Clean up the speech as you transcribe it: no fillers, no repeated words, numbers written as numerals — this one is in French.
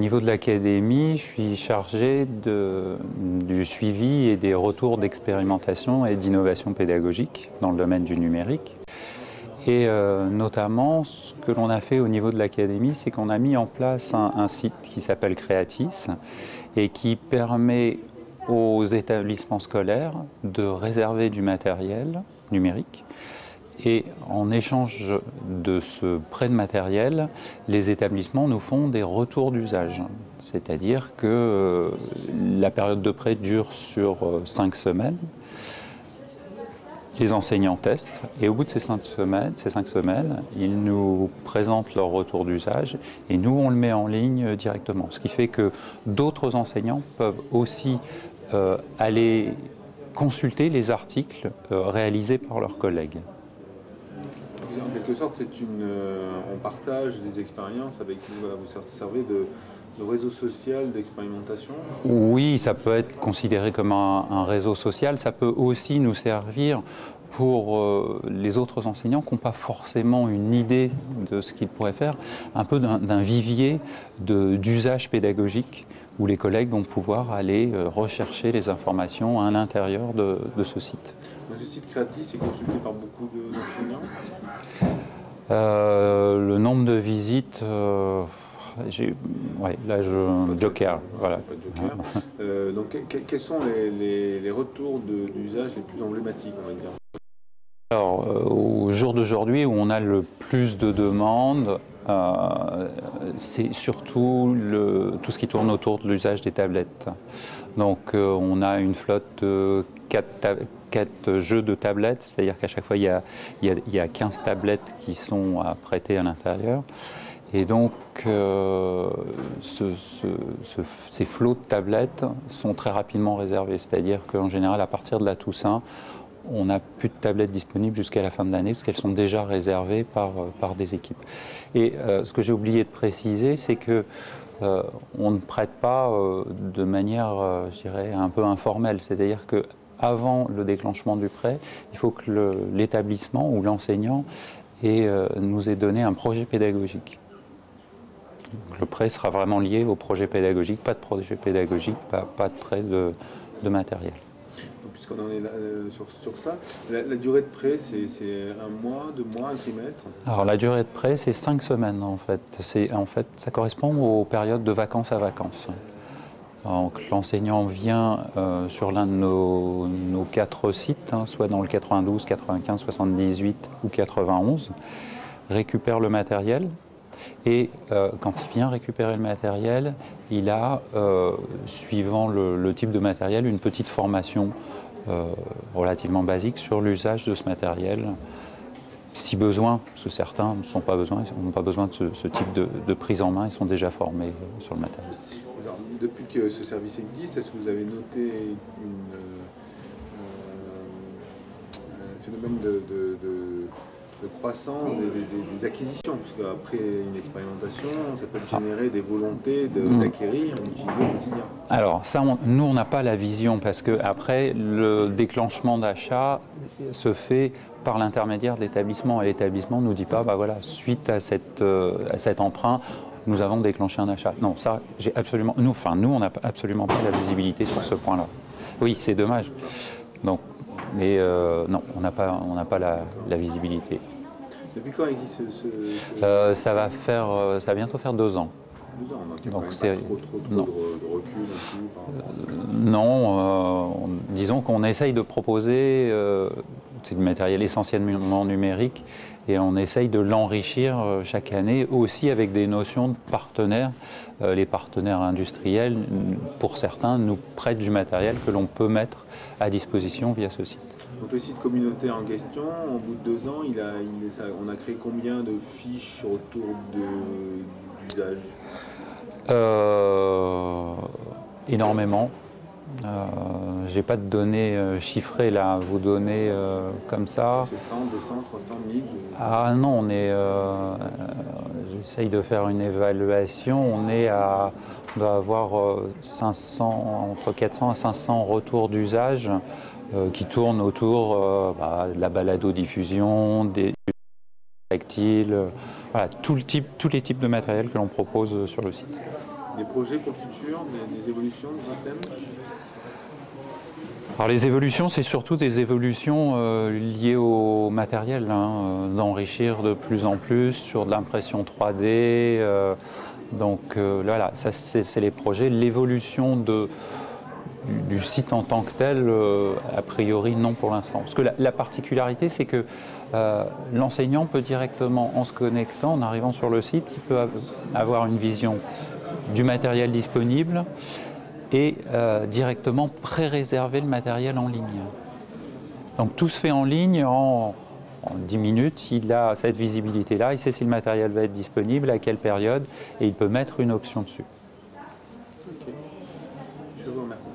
niveau de l'académie, je suis chargé du suivi et des retours d'expérimentation et d'innovation pédagogique dans le domaine du numérique. Et notamment, ce que l'on a fait au niveau de l'académie, c'est qu'on a mis en place un site qui s'appelle Creatis et qui permet aux établissements scolaires de réserver du matériel numérique. Et en échange de ce prêt de matériel, les établissements nous font des retours d'usage. C'est-à-dire que la période de prêt dure sur 5 semaines. Les enseignants testent et au bout de ces 5 semaines, ils nous présentent leur retour d'usage et nous, on le met en ligne directement. Ce qui fait que d'autres enseignants peuvent aussi aller consulter les articles réalisés par leurs collègues. En quelque sorte, on partage des expériences avec vous servez de réseau social d'expérimentation. Oui, ça peut être considéré comme un réseau social. Ça peut aussi nous servir pour les autres enseignants qui n'ont pas forcément une idée de ce qu'ils pourraient faire, un peu d'un vivier d'usage pédagogique où les collègues vont pouvoir aller rechercher les informations à l'intérieur de ce site. Ce site Creatis est consulté par beaucoup d'enseignants. Le nombre de visites, Joker. Voilà. Pas Joker. Donc, quels sont les retours d'usage les plus emblématiques, on va dire? Alors, au jour d'aujourd'hui, où on a le plus de demandes, c'est surtout tout ce qui tourne autour de l'usage des tablettes. Donc, on a une flotte de 4 jeux de tablettes, c'est-à-dire qu'à chaque fois, il y a 15 tablettes qui sont à prêter à l'intérieur. Et donc, ces flots de tablettes sont très rapidement réservés. C'est-à-dire qu'en général, à partir de la Toussaint, on n'a plus de tablettes disponibles jusqu'à la fin de l'année parce qu'elles sont déjà réservées par des équipes. Et ce que j'ai oublié de préciser, c'est que on ne prête pas de manière, je dirais, un peu informelle. C'est-à-dire qu'avant le déclenchement du prêt, il faut que l'établissement ou l'enseignant nous ait donné un projet pédagogique. Donc, le prêt sera vraiment lié au projet pédagogique, pas de projet pédagogique, pas de prêt de matériel. Puisqu'on en est là, sur ça, la durée de prêt, c'est 1 mois, 2 mois, un trimestre? Alors la durée de prêt, c'est 5 semaines en fait. Ça correspond aux périodes de vacances à vacances. Donc l'enseignant vient sur l'un de nos 4 sites, soit dans le 92, 95, 78 ou 91, récupère le matériel. Et quand il vient récupérer le matériel, il a, suivant le type de matériel, une petite formation relativement basique sur l'usage de ce matériel, si besoin, parce que certains n'ont pas besoin de ce type de prise en main, ils sont déjà formés sur le matériel. Alors, depuis que ce service existe, est-ce que vous avez noté un phénomène de croissance des acquisitions, parce qu'après une expérimentation, ça peut générer des volontés d'acquérir et d'utiliser au quotidien. Alors ça, nous on n'a pas la vision, parce que après le déclenchement d'achat se fait par l'intermédiaire de l'établissement, et l'établissement ne nous dit pas, bah voilà, suite à cet emprunt, nous avons déclenché un achat. Non, ça, nous on n'a absolument pas la visibilité sur ce point-là. Oui, c'est dommage. Donc, mais non, on n'a pas la visibilité. Depuis quand existe ça va bientôt faire 2 ans. 2 ans, donc c'est pas trop de recul non plus. Non, disons qu'on essaye de proposer, c'est du matériel essentiellement numérique, et on essaye de l'enrichir chaque année, aussi avec des notions de partenaires. Les partenaires industriels, pour certains, nous prêtent du matériel que l'on peut mettre à disposition via ce site. Donc le site communautaire en question, au bout de 2 ans, on a créé combien de fiches autour d'usage? Énormément. J'ai pas de données chiffrées là à vous donner comme ça. C'est 100, 200, 300, 1000? Ah non, j'essaye de faire une évaluation. On doit avoir entre 400 à 500 retours d'usage qui tournent autour de la balado-diffusion, des tactiles, voilà, tous les types de matériel que l'on propose sur le site. des projets pour le futur, des évolutions du système? Alors les évolutions, c'est surtout des évolutions liées au matériel, hein, d'enrichir de plus en plus sur de l'impression 3D. Donc voilà, ça c'est les projets. L'évolution du site en tant que tel, a priori non pour l'instant. Parce que la particularité, c'est que l'enseignant peut directement, en se connectant, en arrivant sur le site, il peut avoir une vision du matériel disponible et directement pré-réserver le matériel en ligne. Donc tout se fait en ligne en 10 minutes, il a cette visibilité-là, il sait si le matériel va être disponible, à quelle période, et il peut mettre une option dessus. Ok, je vous remercie.